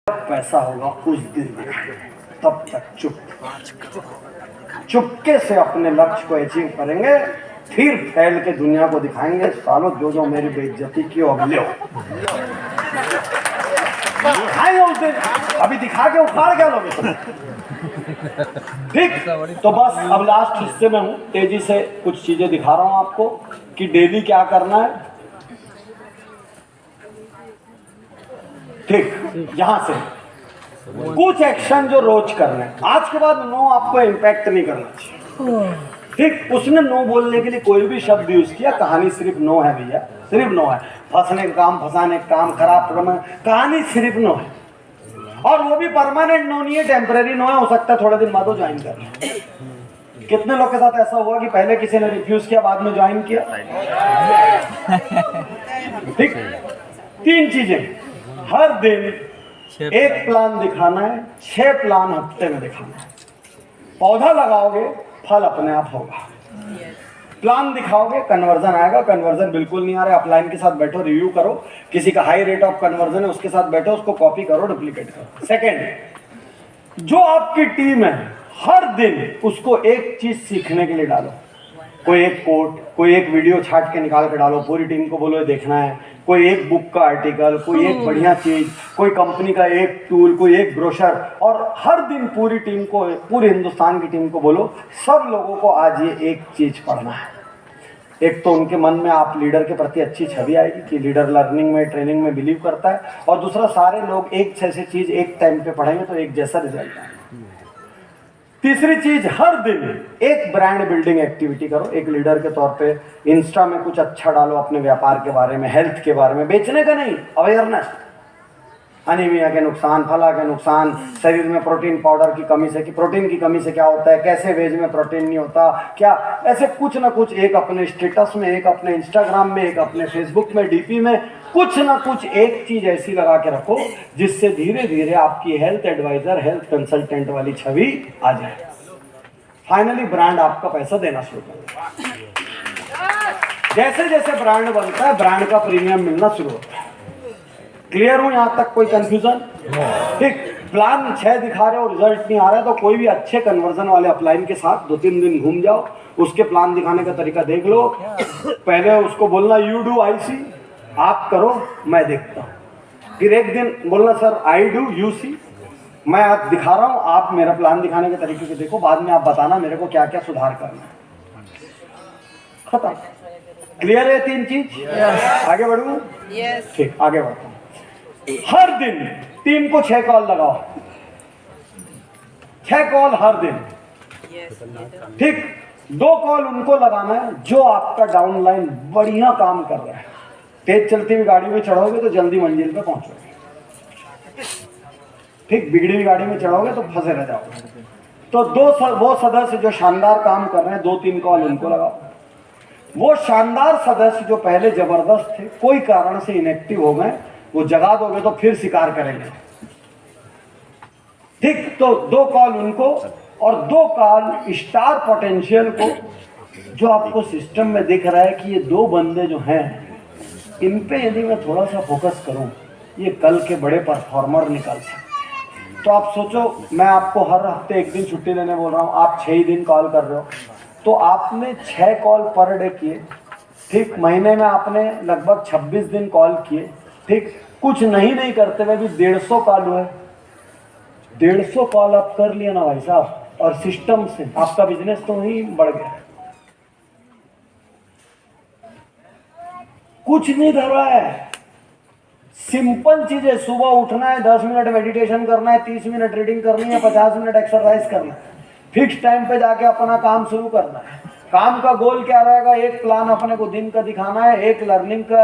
पैसा होगा उस दिन दिखाएंगे, तब तक चुपके से अपने लक्ष्य को अचीव करेंगे, फिर फैल के दुनिया को दिखाएंगे, सालों जो जो मेरी बेइज्जती की अब ले दिखाएंगे उस दिन, अभी दिखा के उखाड़ क्या लोगे। ठीक, तो बस अब लास्ट हिस्से में हूँ, तेजी से कुछ चीजें दिखा रहा हूँ आपको कि डेली क्या करना है। ठीक, यहां से कुछ एक्शन जो रोज करना है। आज के बाद नो आपको इम्पैक्ट नहीं करना चाहिए। ठीक, उसने नो बोलने के लिए कोई भी शब्द यूज किया, कहानी सिर्फ नो है भैया, सिर्फ नो है। फंसने का काम, फंसाने का काम, खराब प्रमाण, कहानी सिर्फ नो है। और वो भी परमानेंट नो नहीं है, टेम्परेरी नो है, हो सकता है थोड़े दिन बाद वो ज्वाइन कर। कितने लोग के साथ ऐसा हुआ कि पहले किसी ने रिफ्यूज किया, बाद में ज्वाइन किया। ठीक, तीन चीजें हर दिन एक प्लान दिखाना है, 6 प्लान हफ्ते में दिखाना है। पौधा लगाओगे फल अपने आप होगा, प्लान दिखाओगे कन्वर्जन आएगा। कन्वर्जन बिल्कुल नहीं आ रहा है, अपलाइन के साथ बैठो, रिव्यू करो, किसी का हाई रेट ऑफ कन्वर्जन है उसके साथ बैठो, उसको कॉपी करो, डुप्लीकेट करो। सेकेंड, जो आपकी टीम है हर दिन उसको एक चीज सीखने के लिए डालो, कोई एक कोट, कोई एक वीडियो छाट के निकाल के डालो, पूरी टीम को बोलो ये देखना है, कोई एक बुक का आर्टिकल, कोई एक बढ़िया चीज, कोई कंपनी का एक टूल, कोई एक ब्रोशर, और हर दिन पूरी टीम को, पूरे हिंदुस्तान की टीम को बोलो सब लोगों को आज ये एक चीज पढ़ना है। एक तो उनके मन में आप लीडर के प्रति अच्छी छवि आएगी कि लीडर लर्निंग में, ट्रेनिंग में बिलीव करता है, और दूसरा सारे लोग एक जैसी चीज एक टाइम पे पढ़ेंगे तो एक जैसा रिजल्ट आएगा। तीसरी चीज, हर दिन एक ब्रांड बिल्डिंग एक्टिविटी करो। एक लीडर के तौर पे इंस्टा में कुछ अच्छा डालो अपने व्यापार के बारे में, हेल्थ के बारे में, बेचने का नहीं, अवेयरनेस, अनीमिया के नुकसान, फला के नुकसान, शरीर में प्रोटीन पाउडर की कमी से, कि प्रोटीन की कमी से क्या होता है, कैसे वेज में प्रोटीन नहीं होता क्या, ऐसे कुछ ना कुछ एक अपने स्टेटस में, एक अपने इंस्टाग्राम में, एक अपने फेसबुक में, डीपी में, कुछ ना कुछ एक चीज ऐसी लगा के रखो जिससे धीरे धीरे आपकी हेल्थ एडवाइजर, हेल्थ कंसल्टेंट वाली छवि आ जाए। फाइनली ब्रांड आपका पैसा देना शुरू कर। जैसे जैसे ब्रांड बनता है ब्रांड का प्रीमियम मिलना शुरू होता है। क्लियर हूं यहां तक? कोई कंफ्यूजन? ठीक, प्लान 6 दिखा रहे हो, रिजल्ट नहीं आ रहा है तो कोई भी अच्छे कन्वर्जन वाले अपलाइन के साथ 2-3 दिन घूम जाओ, उसके प्लान दिखाने का तरीका देख लो। पहले उसको बोलना यू डू आई सी, आप करो मैं देखता हूं। फिर एक दिन बोलना sir I do you see, मैं आप दिखा रहा हूं, आप मेरा प्लान दिखाने के तरीके से देखो, बाद में आप बताना मेरे को क्या क्या सुधार करना है। खत्म। क्लियर है 3 चीज? आगे बढ़ूं? ठीक, आगे बढ़ता हूं। हर दिन टीम को 6 कॉल लगाओ, 6 कॉल हर दिन। ठीक, 2 कॉल उनको लगाना है जो आपका डाउनलाइन बढ़िया काम कर रहा है। तेज चलती हुई गाड़ी में चढ़ोगे तो जल्दी मंजिल पे पहुंचोगे। ठीक, बिगड़ी हुई गाड़ी में चढ़ोगे तो फंसे रह जाओगे। तो वो सदस्य जो शानदार काम कर रहे हैं, 2-3 कॉल उनको लगाओ। वो शानदार सदस्य जो पहले जबरदस्त थे, कोई कारण से इनएक्टिव हो गए, वो जगा दोगे तो फिर शिकार करेंगे। ठीक, तो 2 कॉल उनको और 2 कॉल स्टार पोटेंशियल को, जो आपको सिस्टम में दिख रहा है कि ये 2 बंदे जो हैं, इन पे यदि मैं थोड़ा सा फोकस करूं, ये कल के बड़े परफॉर्मर निकल सकते। तो आप सोचो, मैं आपको हर हफ्ते 1 दिन छुट्टी लेने बोल रहा हूं, आप 6 ही दिन कॉल कर रहे हो, तो आपने 6 कॉल पर डे किए। ठीक, महीने में आपने लगभग 26 दिन कॉल किए। ठीक, कुछ नहीं करते हुए भी 150 कॉल हुए। 150 कॉल आप कर लिए ना भाई साहब, और सिस्टम से आपका बिजनेस तो ही बढ़ गया। कुछ नहीं धरा है, सिंपल चीजें, सुबह उठना है, 10 मिनट मेडिटेशन करना है, 30 मिनट रीडिंग करनी है, 50 मिनट एक्सरसाइज करना है, फिक्स टाइम पे जाके अपना काम शुरू करना है। काम का गोल क्या रहेगा? एक प्लान अपने को दिन का दिखाना है, एक लर्निंग का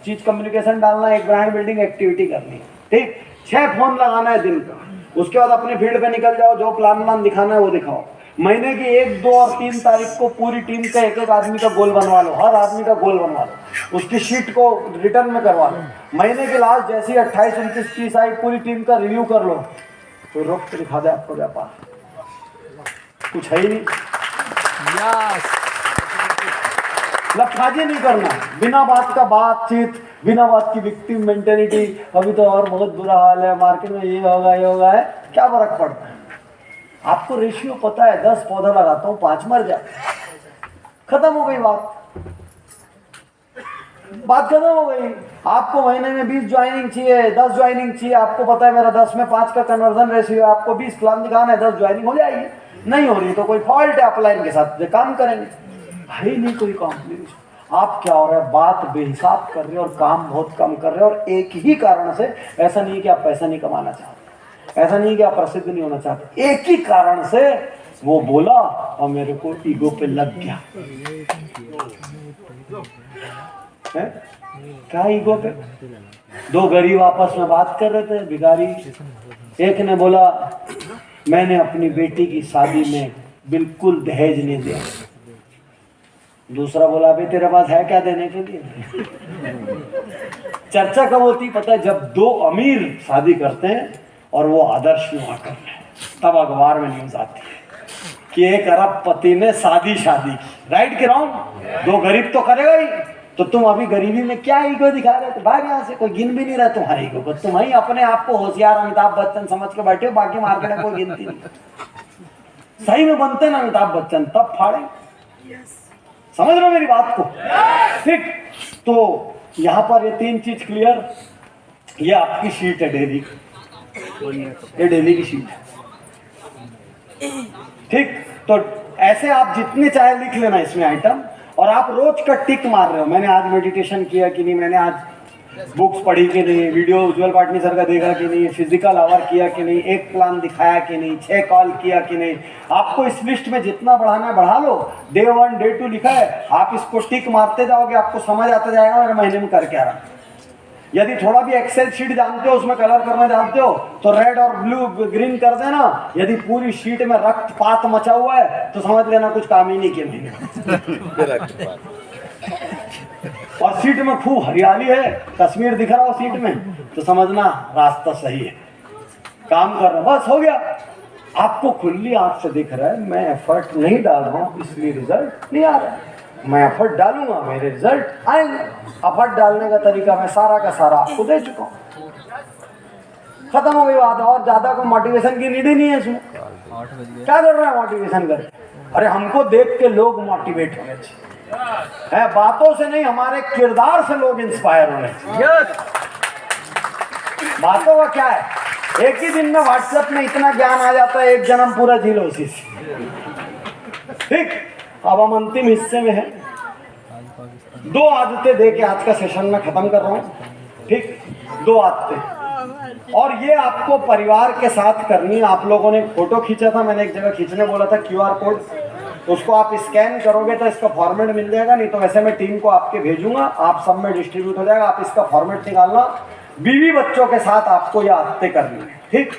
चीज कम्युनिकेशन डालना है, एक ब्रांड बिल्डिंग एक्टिविटी करनी है। ठीक, 6 फोन लगाना है दिन का। उसके बाद अपने फील्ड पे निकल जाओ, जो प्लान दिखाना है वो दिखाओ। महीने की 1, 2 और 3 तारीख को पूरी टीम का एक आदमी का गोल बनवा लो, हर आदमी का गोल बनवा लो, उसकी शीट को रिटर्न में करवा लो। महीने के लास्ट जैसे 28, 29, 30 आई, पूरी टीम का रिव्यू कर लो। तो रोक के दिखा दे आपको व्यापार, कुछ है ही नहीं। लफाजी नहीं करना, बिना बात का बातचीत, बिना बात की विक्टिम मेंटेलिटी, अभी तो और बहुत बुरा हाल है, मार्केट में ये होगा है, क्या फर्क पड़ता है? आपको रेशियो पता है, 10 पौधा लगाता हूँ 5 मर जाते, खत्म हो गई बात खत्म हो गई। आपको महीने में 20 ज्वाइनिंग चाहिए, 10 ज्वाइनिंग चाहिए, आपको पता है मेरा 10 में 5 का कन्वर्जन रेशियो है, आपको 20 प्लान दिखाना है, 10 ज्वाइनिंग हो जाएगी। नहीं हो रही तो कोई फॉल्ट है, अपलाइन के साथ जो काम करेंगे, भाई नहीं कोई कॉम्प्लिकेशन। आप क्या हो रहा है, बात बेहिसाब कर रहे हो और काम बहुत कम कर रहे हो, और एक ही कारण से। ऐसा नहीं है कि आप पैसा नहीं कमाना चाहते, ऐसा नहीं है कि आप प्रसिद्ध नहीं होना चाहते, एक ही कारण से वो बोला और मेरे को ईगो पे लग गया है? क्या ईगो पे? 2 गरीब आपस में बात कर रहे थे, भिखारी। एक ने बोला मैंने अपनी बेटी की शादी में बिल्कुल दहेज नहीं दिया। दूसरा बोला अभी तेरे पास है क्या देने के लिए? चर्चा कब होती पता है? जब 2 अमीर शादी करते हैं और वो आदर्श विवाह कर रहे हैं, तब अखबार में न्यूज आती है कि 1 अरबपति ने शादी की। राइट के रॉन्ग? 2 गरीब तो करेगा ही, तो तुम अभी गरीबी में क्या ईगो दिखा रहे थे? भाग यहाँ से, कोई गिन भी नहीं रहा तुम्हारे ईगो को। तुम ही अपने आप को होशियार अमिताभ बच्चन समझ के बैठे हो, बाकी मार्केट में कोई गिनती नहीं। सही में बनते ना अमिताभ बच्चन तब फाड़े। समझ रहे हो मेरी बात को? ठीक, तो यहाँ पर ये 3 चीज क्लियर। ये आपकी शीट है डेली, ये डेली की शीट है। ठीक, तो ऐसे आप जितने चाहे लिख लेना इसमें आइटम, और आप रोज का टिक मार रहे हो, मैंने आज मेडिटेशन किया कि नहीं, मैंने आज बुक्स पढ़ी कि नहीं, वीडियो उज्जवल पाटनी सर का देखा कि नहीं, फिजिकल आवर किया कि नहीं, 1 प्लान दिखाया कि नहीं, 6 कॉल किया कि नहीं। आपको इस लिस्ट में जितना बढ़ाना है बढ़ा लो। डे 1 डे 2 लिखा है, आप इसको टिक मारते जाओगे, आपको समझ आता जाएगा मेरे महीने में कर क्या रहा। यदि थोड़ा भी एक्सेल शीट जानते हो, उसमें कलर करना जानते हो, तो रेड और ब्लू ग्रीन कर देना। यदि पूरी शीट में रक्तपात मचा हुआ है तो समझ लेना कुछ काम ही नहीं किया मैंने। और सीट में खूब हरियाली है, कश्मीर दिख रहा हो सीट में, तो समझना रास्ता सही है, काम कर रहा, बस हो गया। आपको खुली आंख से दिख रहा है मैं एफर्ट नहीं डाल रहा हूँ इसलिए रिजल्ट नहीं आ रहा है। मैं एफर्ट डालूंगा, मेरे रिजल्ट आएंगे। एफर्ट डालने का तरीका मैं सारा का सारा आपको दे चुका हूँ, खत्म हो गई बात। और ज्यादा को मोटिवेशन की नीड ही नहीं है इसमें। क्या कर रहे हैं मोटिवेशन कर? अरे हमको देख के लोग मोटिवेट होने चाहिए, है बातों से नहीं, हमारे किरदार से लोग इंस्पायर होने चाहिए। बातों का क्या है, एक ही दिन में व्हाट्सएप में इतना ज्ञान आ जाता है, 1 जन्म पूरा जी लो उसी से। ठीक, अब हम अंतिम हिस्से में हैं। 2 आदतें दे के आज का सेशन में खत्म कर रहा हूं। ठीक, 2 आदतें, और ये आपको परिवार के साथ करनी है। आप लोगों ने फोटो खींचा था, मैंने एक जगह खींचने बोला था QR कोड, उसको आप स्कैन करोगे तो इसका फॉर्मेट मिल जाएगा, नहीं तो वैसे मैं टीम को आपके भेजूंगा, आप सब में डिस्ट्रीब्यूट हो जाएगा। आप इसका फॉर्मेट निकालना, बीवी बच्चों के साथ आपको ये आदतें करनी है। ठीक।